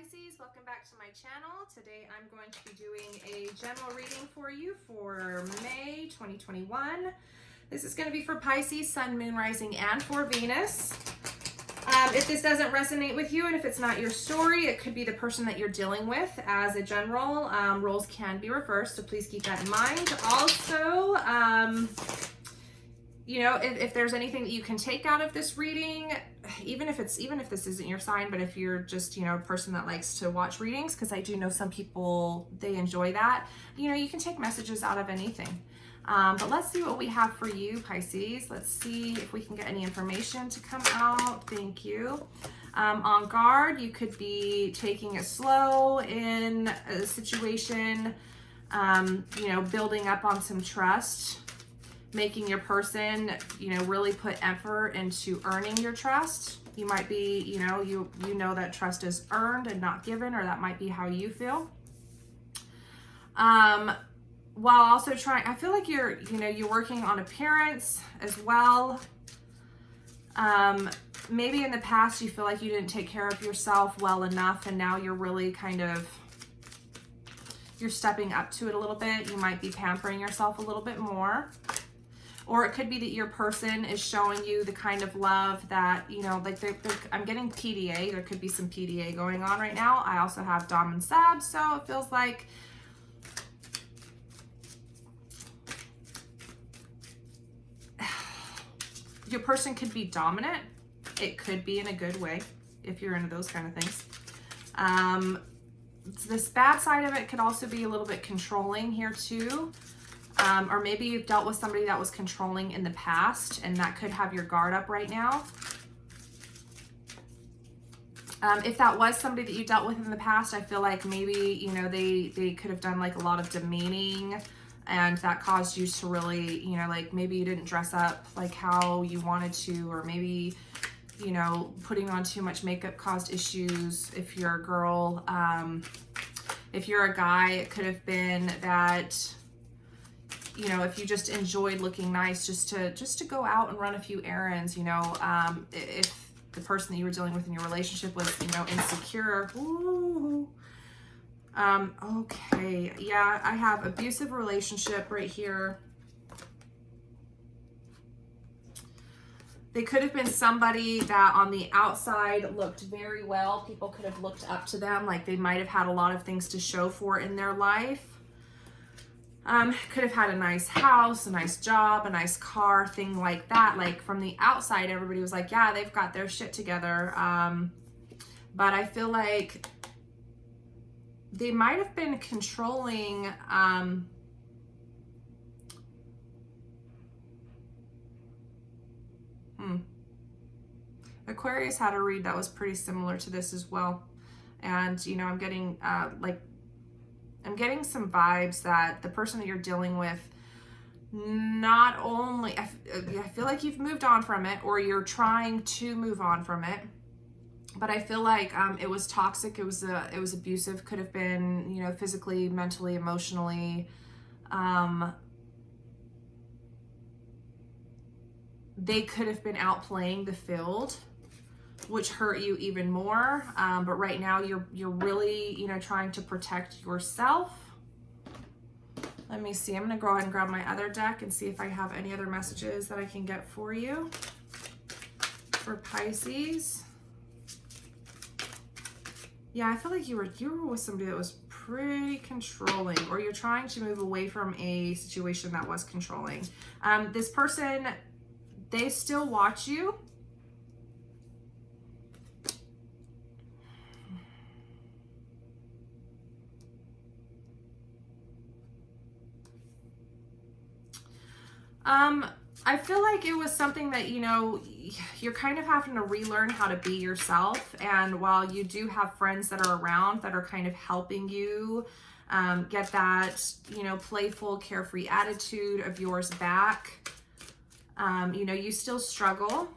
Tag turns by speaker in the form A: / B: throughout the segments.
A: Pisces, welcome back to my channel. Today I'm going to be doing a general reading for you for May 2021. This is going to be for Pisces, Sun, Moon, Rising, and for Venus. If this doesn't resonate with you and if it's not your story, it could be the person that you're dealing with. As a general, roles can be reversed, so please keep that in mind. Also, you know, if there's anything that you can take out of this reading, even if this isn't your sign, but if you're just, you know, a person that likes to watch readings, because I do know some people, they enjoy that, you know, you can take messages out of anything. But let's see what we have for you, Pisces. Let's see if we can get any information to come out. Thank you. On guard, you could be taking it slow in a situation, you know, building up on some trust, making your person, you know, really put effort into earning your trust. You might be, you know that trust is earned and not given, or that might be how you feel. While also trying, I feel like you're working on appearance as well. Maybe in the past you feel like you didn't take care of yourself well enough, and now you're really you're stepping up to it a little bit. You might be pampering yourself a little bit more. Or it could be that your person is showing you the kind of love that, you know, like I'm getting PDA. There could be some PDA going on right now. I also have Dom and Sab, so it feels like your person could be dominant. It could be in a good way if you're into those kind of things. This bad side of it could also be a little bit controlling here too. Or maybe you've dealt with somebody that was controlling in the past, and that could have your guard up right now. If that was somebody that you dealt with in the past, I feel like maybe, you know, they could have done like a lot of demeaning, and that caused you to really, you know, like maybe you didn't dress up like how you wanted to, or maybe, you know, putting on too much makeup caused issues. If you're a girl, if you're a guy, it could have been that, you know, if you just enjoyed looking nice, just to go out and run a few errands, you know, if the person that you were dealing with in your relationship was, you know, insecure. Ooh. Okay, yeah, I have abusive relationship right here. They could have been somebody that on the outside looked very well. People could have looked up to them, like they might have had a lot of things to show for in their life. Could have had a nice house, a nice job, a nice car, thing like that. Like from the outside, everybody was like, yeah, they've got their shit together. But I feel like they might have been controlling, Aquarius had a read that was pretty similar to this as well. And, you know, I'm getting, I'm getting some vibes that the person that you're dealing with, not only, I feel like you've moved on from it, or you're trying to move on from it, but I feel like it was toxic, it was abusive, could have been, you know, physically, mentally, emotionally. They could have been outplaying the field, which hurt you even more. But right now you're really, you know, trying to protect yourself. Let me see. I'm going to go ahead and grab my other deck and see if I have any other messages that I can get for you for Pisces. Yeah, I feel like you were with somebody that was pretty controlling, or you're trying to move away from a situation that was controlling. This person, they still watch you. I feel like it was something that, you know, you're kind of having to relearn how to be yourself. And while you do have friends that are around that are kind of helping you get that, you know, playful, carefree attitude of yours back, you know, you still struggle,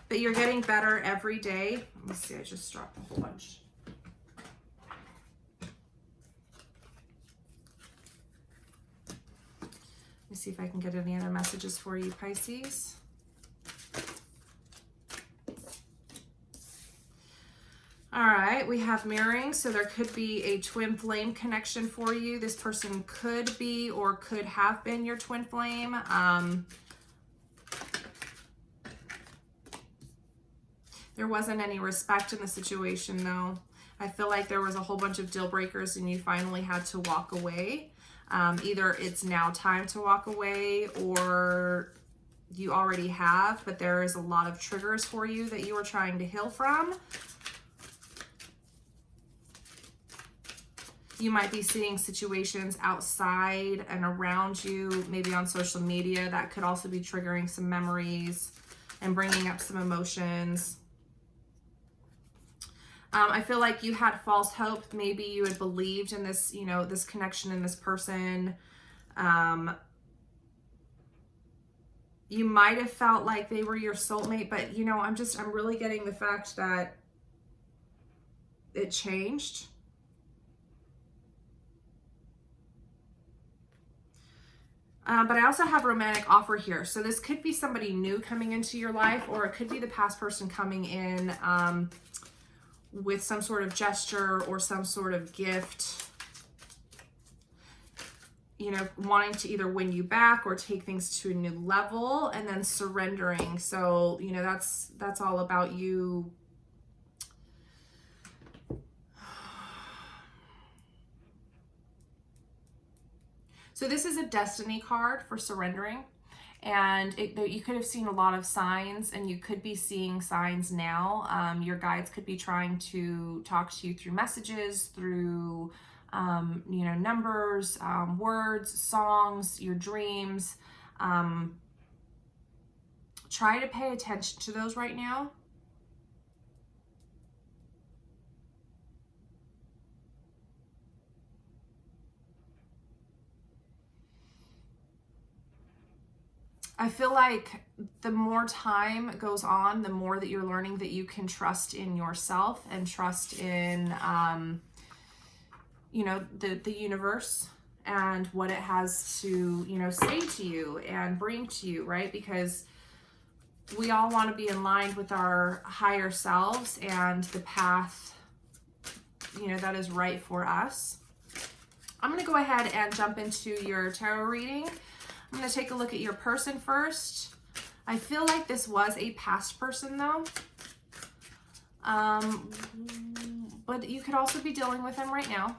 A: but you're getting better every day. Let me see, I just dropped a whole bunch. Let me see if I can get any other messages for you, Pisces. All right. right, we have mirroring, so there could be a twin flame connection for you. This person could be or could have been your twin flame. There wasn't any respect in the situation, though. I feel like there was a whole bunch of deal breakers and you finally had to walk away. Either it's now time to walk away or you already have, but there is a lot of triggers for you that you were trying to heal from. You might be seeing situations outside and around you, maybe on social media, that could also be triggering some memories and bringing up some emotions. I feel like you had false hope. Maybe you had believed in this, you know, this connection in this person. You might have felt like they were your soulmate, but you know, I'm really getting the fact that it changed. But I also have romantic offer here. So this could be somebody new coming into your life, or it could be the past person coming in with some sort of gesture or some sort of gift, you know, wanting to either win you back or take things to a new level, and then surrendering. So, you know, that's all about you. So this is a destiny card for surrendering, and you could have seen a lot of signs, and you could be seeing signs now. Your guides could be trying to talk to you through messages, through you know, numbers, words, songs, your dreams. Try to pay attention to those right now. I feel like the more time goes on, the more that you're learning that you can trust in yourself and trust in, you know, the universe and what it has to, you know, say to you and bring to you, right? Because we all want to be in line with our higher selves and the path, you know, that is right for us. I'm going to go ahead and jump into your tarot reading. I'm going to take a look at your person first. I feel like this was a past person, though. But you could also be dealing with them right now.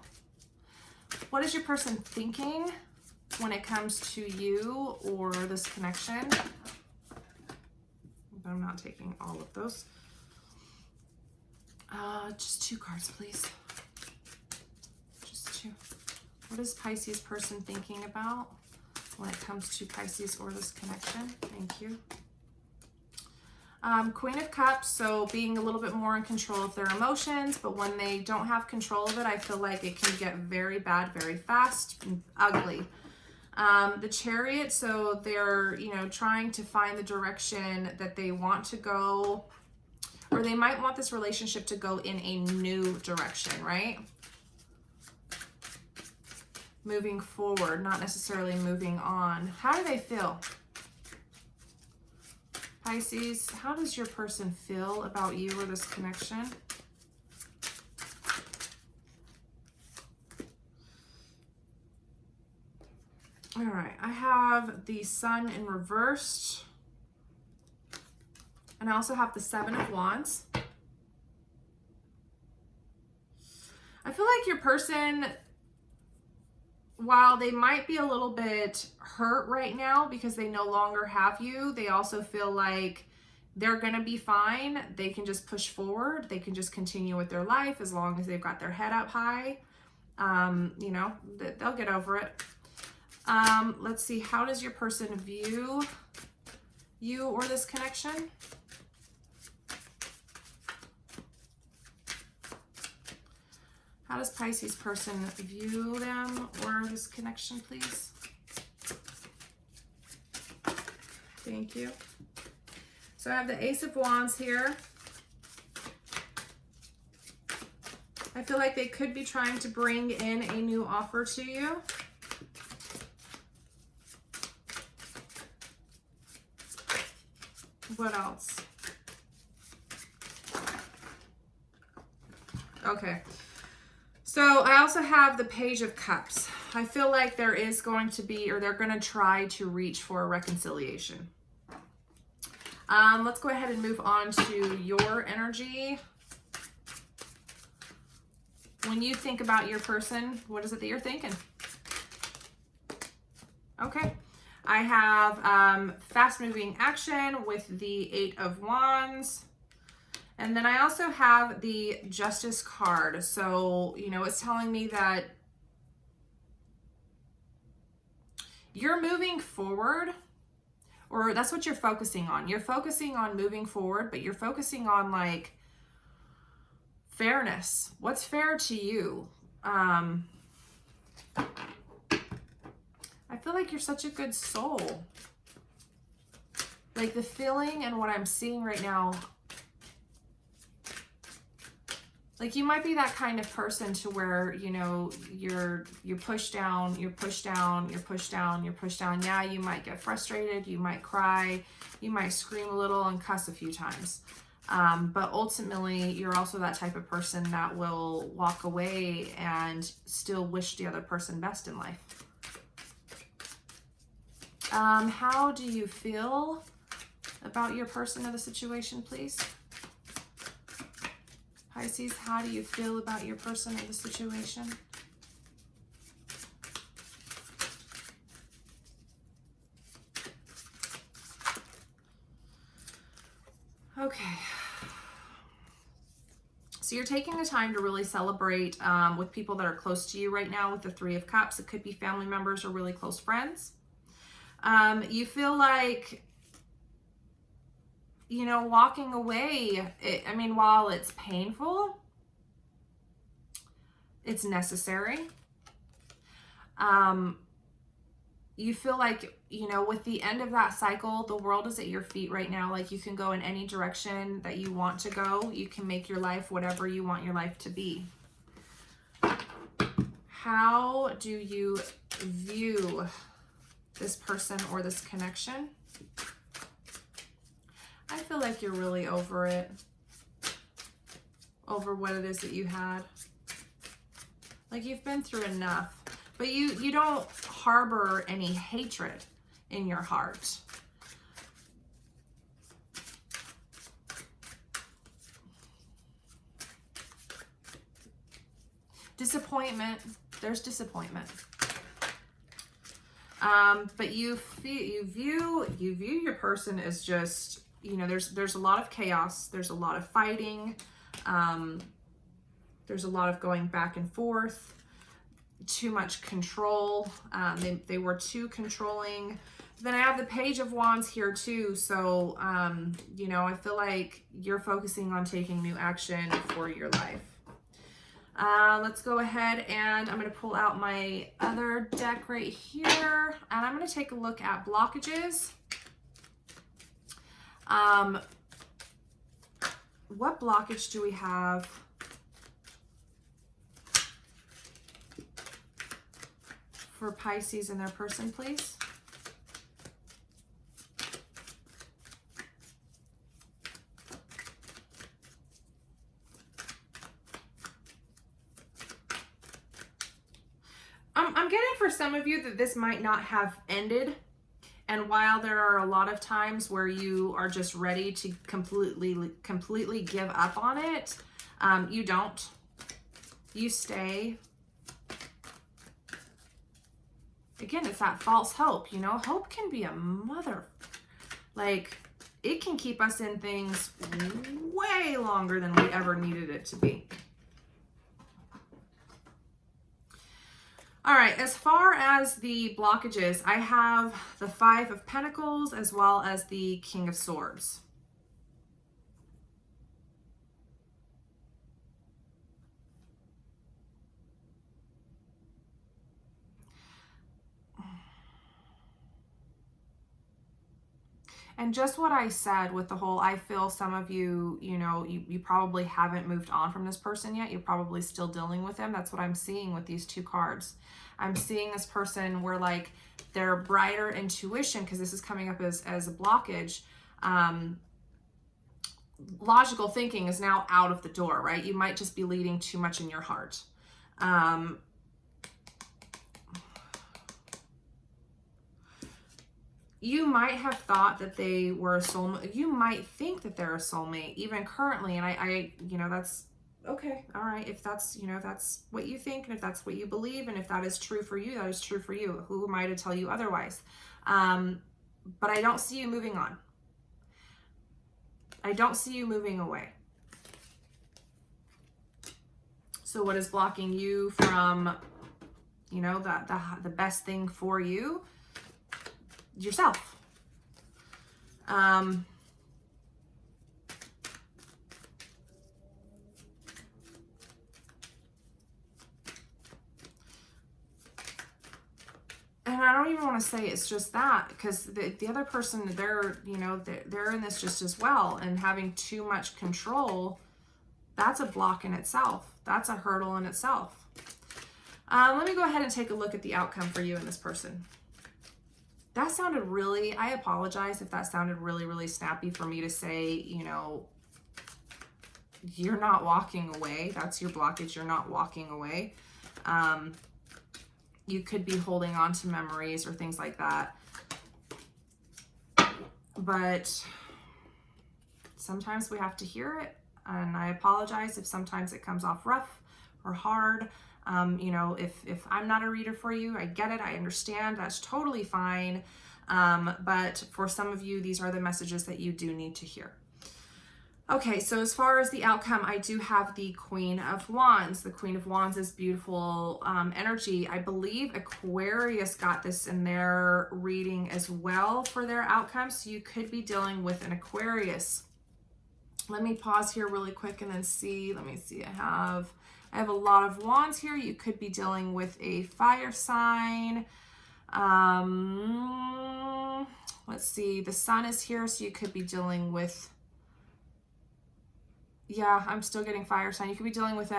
A: What is your person thinking when it comes to you or this connection? I'm not taking all of those. Just 2 cards, please. Just 2. What is Pisces person thinking about when it comes to Pisces or this connection? Thank you. Queen of Cups, so being a little bit more in control of their emotions, but when they don't have control of it, I feel like it can get very bad, very fast, and ugly. The Chariot, so they're, you know, trying to find the direction that they want to go, or they might want this relationship to go in a new direction, right? Moving forward, not necessarily moving on. How do they feel? Pisces, how does your person feel about you or this connection? All right, I have the Sun in reversed, and I also have the 7 of Wands. I feel like your person, while they might be a little bit hurt right now because they no longer have you, they also feel like they're going to be fine. They can just push forward. They can just continue with their life as long as they've got their head up high. You know, they'll get over it. Let's see. How does your person view you or this connection? How does Pisces person view them or this connection, please? Thank you. So I have the Ace of Wands here. I feel like they could be trying to bring in a new offer to you. What else? Okay. So I also have the Page of Cups. I feel like there is going to be, or they're going to try to reach for a reconciliation. Let's go ahead and move on to your energy. When you think about your person, what is it that you're thinking? Okay. I have fast-moving action with the 8 of Wands. And then I also have the Justice card. So, you know, it's telling me that you're moving forward, or that's what you're focusing on. You're focusing on moving forward, but you're focusing on like fairness. What's fair to you? I feel like you're such a good soul. Like the feeling and what I'm seeing right now, like you might be that kind of person to where, you know, you're pushed down, you're pushed down, you're pushed down, you're pushed down. Yeah, you might get frustrated, you might cry, you might scream a little and cuss a few times. But ultimately, you're also that type of person that will walk away and still wish the other person best in life. How do you feel about your person or the situation, please? Pisces, how do you feel about your person or the situation? Okay. So you're taking the time to really celebrate with people that are close to you right now with the 3 of Cups. It could be family members or really close friends. You feel like, you know, walking away, I mean, while it's painful, it's necessary. You feel like, you know, with the end of that cycle, the world is at your feet right now. Like you can go in any direction that you want to go. You can make your life whatever you want your life to be. How do you view this person or this connection? I feel like you're really over it, over what it is that you had. Like you've been through enough, but you don't harbor any hatred in your heart. Disappointment, there's disappointment. But you view your person as just, you know, there's a lot of chaos, there's a lot of fighting, there's a lot of going back and forth, too much control. They were too controlling. Then I have the Page of Wands here too. So, you know, I feel like you're focusing on taking new action for your life. Let's go ahead and I'm going to pull out my other deck right here. And I'm going to take a look at blockages. What blockage do we have? For Pisces and their person, please. I'm getting for some of you that this might not have ended. And while there are a lot of times where you are just ready to completely give up on it, you don't. You stay. Again, it's that false hope, you know. Hope can be a mother. Like, it can keep us in things way longer than we ever needed it to be. All right, as far as the blockages, I have the 5 of Pentacles as well as the King of Swords. And just what I said with the whole, I feel some of you, you know, you probably haven't moved on from this person yet. You're probably still dealing with them. That's what I'm seeing with these 2 cards. I'm seeing this person where like their brighter intuition, because this is coming up as a blockage, logical thinking is now out of the door, right? You might just be leading too much in your heart. You might have thought that they were a soulmate. You might think that they're a soulmate, even currently. And I you know, that's okay. All right. If that's, you know, that's what you think, and if that's what you believe, and if that is true for you, that is true for you. Who am I to tell you otherwise? But I don't see you moving on. I don't see you moving away. So what is blocking you from, you know, the best thing for you? Yourself. And I don't even want to say it's just that, because the other person, they're, you know, they're in this just as well, and having too much control, that's a block in itself. That's a hurdle in itself. Let me go ahead and take a look at the outcome for you and this person. That sounded really, I apologize if that sounded really, really snappy for me to say, you know, you're not walking away. That's your blockage. You're not walking away. You could be holding on to memories or things like that. But sometimes we have to hear it. And I apologize if sometimes it comes off rough or hard. You know, if I'm not a reader for you, I get it. I understand. That's totally fine. But for some of you, these are the messages that you do need to hear. Okay, so as far as the outcome, I do have the Queen of Wands. The Queen of Wands is beautiful energy. I believe Aquarius got this in their reading as well for their outcome. So you could be dealing with an Aquarius. Let me pause here really quick and then see. Let me see. I have a lot of wands here. You could be dealing with a fire sign. Let's see. The sun is here, so you could be dealing with, yeah, I'm still getting fire sign. You could be dealing with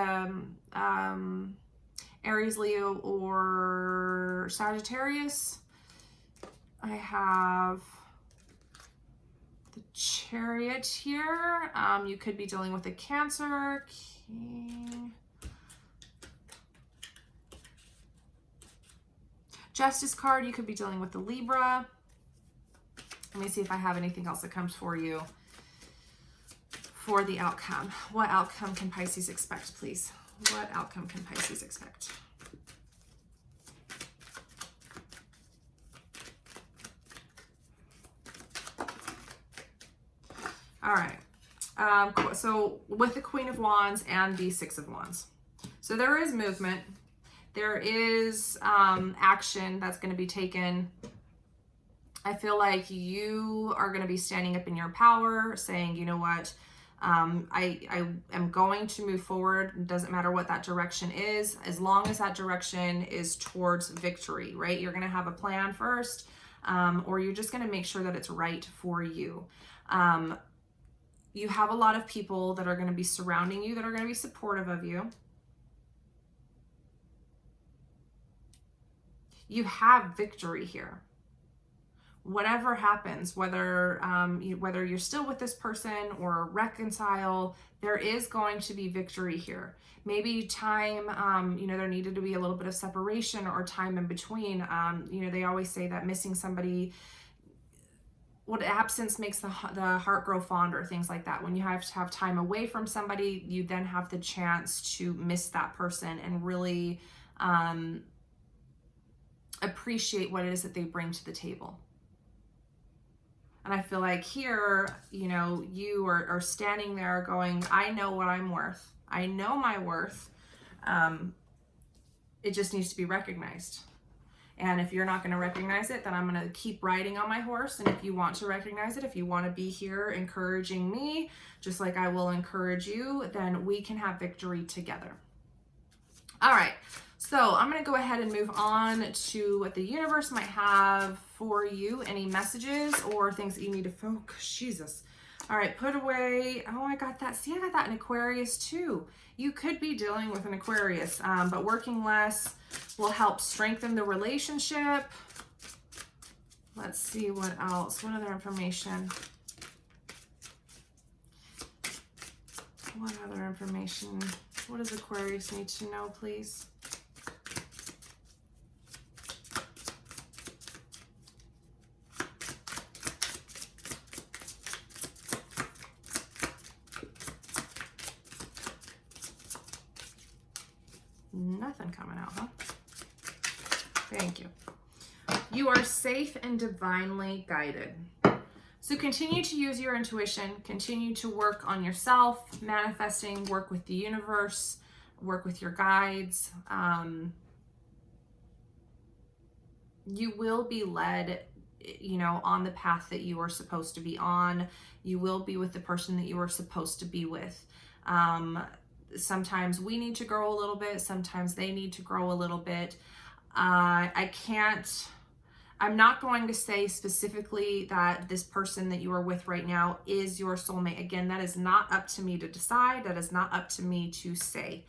A: Aries, Leo, or Sagittarius. I have the Chariot here. You could be dealing with a Cancer, King. Justice card, you could be dealing with the Libra. Let me see if I have anything else that comes for you for the outcome. What outcome can Pisces expect, please? What outcome can Pisces expect? All right. So with the Queen of Wands and the Six of Wands. So there is movement. There is action that's going to be taken. I feel like you are going to be standing up in your power, saying, you know what, I am going to move forward. It doesn't matter what that direction is, as long as that direction is towards victory, right? You're going to have a plan first, or you're just going to make sure that it's right for you. You have a lot of people that are going to be surrounding you, that are going to be supportive of you. You have victory here. Whatever happens, whether you're still with this person or reconcile, there is going to be victory here. Maybe time, there needed to be a little bit of separation or time in between. They always say that missing somebody, what absence makes the heart grow fonder, things like that. When you have to have time away from somebody, you then have the chance to miss that person and really appreciate what it is that they bring to the table. And I feel like here, you are standing there going, I know what I'm worth. I know my worth. It just needs to be recognized. And if you're not going to recognize it, then I'm going to keep riding on my horse. And if you want to recognize it, if you want to be here encouraging me, just like I will encourage you, then we can have victory together. All right. So I'm going to go ahead and move on to what the universe might have for you. Any messages or things that you need to focus. Jesus. All right. Put away. Oh, I got that. See, I got that in Aquarius too. You could be dealing with an Aquarius, but working less will help strengthen the relationship. Let's see what else. What other information? What other information? What does Aquarius need to know, please? Nothing coming out, huh? Thank you. You are safe and divinely guided. So continue to use your intuition, continue to work on yourself, manifesting, work with the universe, work with your guides. You will be led, you know, on the path that you are supposed to be on. You will be with the person that you are supposed to be with. Sometimes we need to grow a little bit. Sometimes they need to grow a little bit. I'm not going to say specifically that this person that you are with right now is your soulmate. Again, that is not up to me to decide. That is not up to me to say.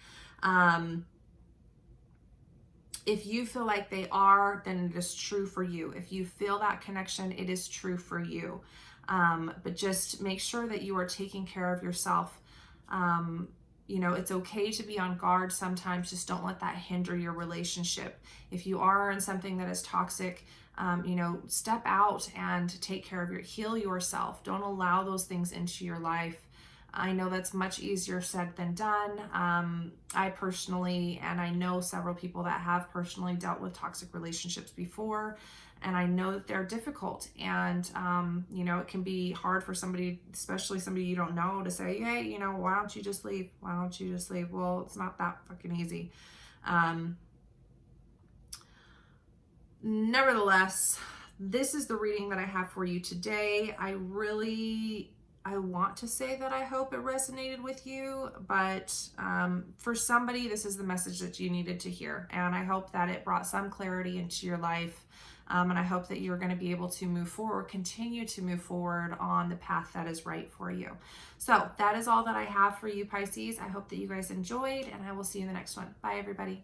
A: If you feel like they are, then it is true for you. If you feel that connection, it is true for you. But just make sure that you are taking care of yourself. You know, it's okay to be on guard sometimes. Just don't let that hinder your relationship. If you are in something that is toxic, you know, step out and take care of heal yourself. Don't allow those things into your life. I know that's much easier said than done. I personally, and I know several people that have personally dealt with toxic relationships before, and I know that they're difficult. And, you know, it can be hard for somebody, especially somebody you don't know, to say, hey, you know, why don't you just leave? Why don't you just leave? Well, it's not that fucking easy. Nevertheless, this is the reading that I have for you today. I want to say that I hope it resonated with you, but for somebody, this is the message that you needed to hear. And I hope that it brought some clarity into your life. And I hope that you're going to be able to move forward, continue to move forward on the path that is right for you. So that is all that I have for you, Pisces. I hope that you guys enjoyed, and I will see you in the next one. Bye, everybody.